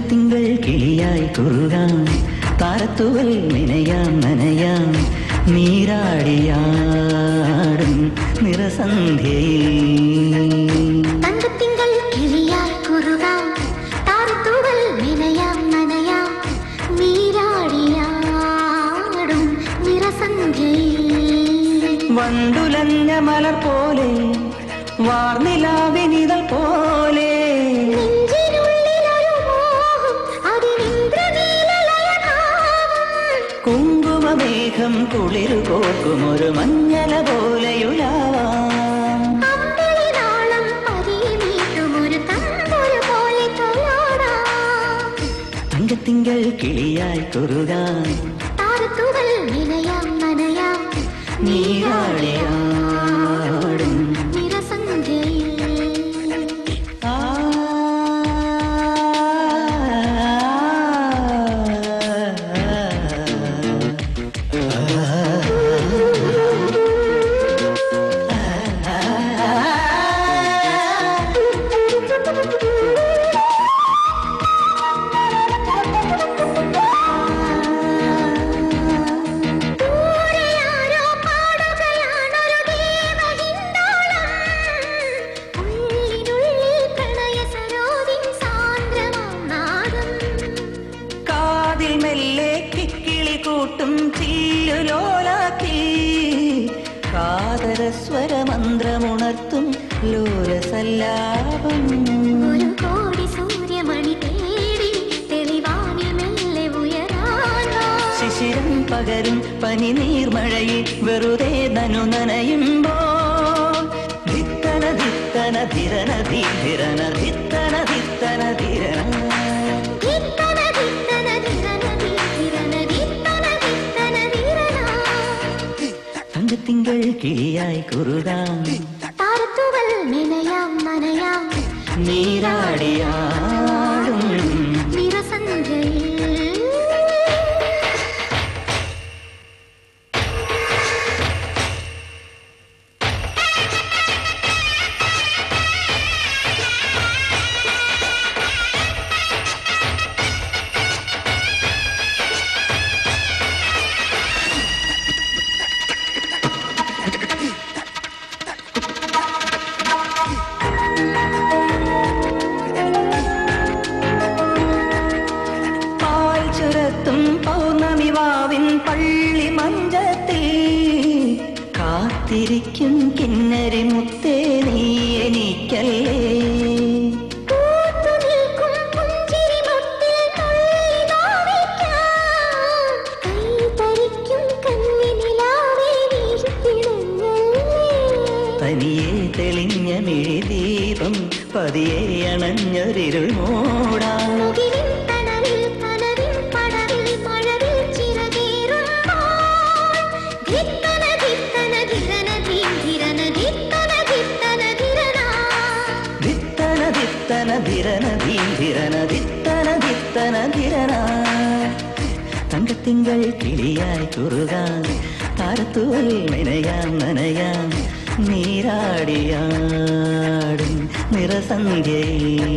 തിങ്കൾ കിളിയായി കുറുകാം താരത്തുവൽ നിനയാം നനയാം നീരാടിയാടും നിറസന്ധ്യയിൽ തങ്കത്തിങ്കൾ കിളിയായി കുറുകാം താരത്തുവൽ നിനയാം നനയാം നീരാടിയാടും നിറസന്ധ്യയിൽ വണ്ടുലഞ്ഞ മലർ പോലെ വാർനിലാവിനിതൾ പോലെ കുങ്കുമമേഘം കുളിരുകോർക്കും ഒരു മഞ്ഞല പോലെയുലാവാം തങ്കത്തിങ്കൾ കിളിയായി കുറുകാൻ താരത്തുവൽ നിനയാം നനയാം നീരാടിയാടും നിറസന്ധ്യയിൽ സ്വരമന്ത്രമുണർത്തും ലോലസല്ലാപം ഒരു കോടി സൂര്യമണി തേടി തെളിവാനിൽ മെല്ലെ ഉയരാനോ ശിശിരം പകരും പനി നീർമഴയിൽ വെറുതെ നനു നനയുമ്പോൾ ധിത്തന ധിത്തന ധിരന ധീരന ധിത്തന ധിത്തന ധിരന തിങ്കൾ കിളിയായി കുറുകാം താരത്തുവൽ നിനയാം നനയാം നീരാടിയാടും നിറസന്ധ്യയിൽ പള്ളി മഞ്ചത്തിൽ കാത്തിരിക്കും കിന്നരി മുത്തേ നീ എനിക്കല്ലേ തനിയെ തെളിഞ്ഞ മിഴിദീപം പതിയെ അണഞ്ഞൊരിരുൾ മൂടാം തങ്കത്തിങ്കൾ കിളിയായി കുറുകാൻ താരത്തുവൽ നിനയാം നനയാം നീരാടിയാടും നിറസന്ധ്യയിൽ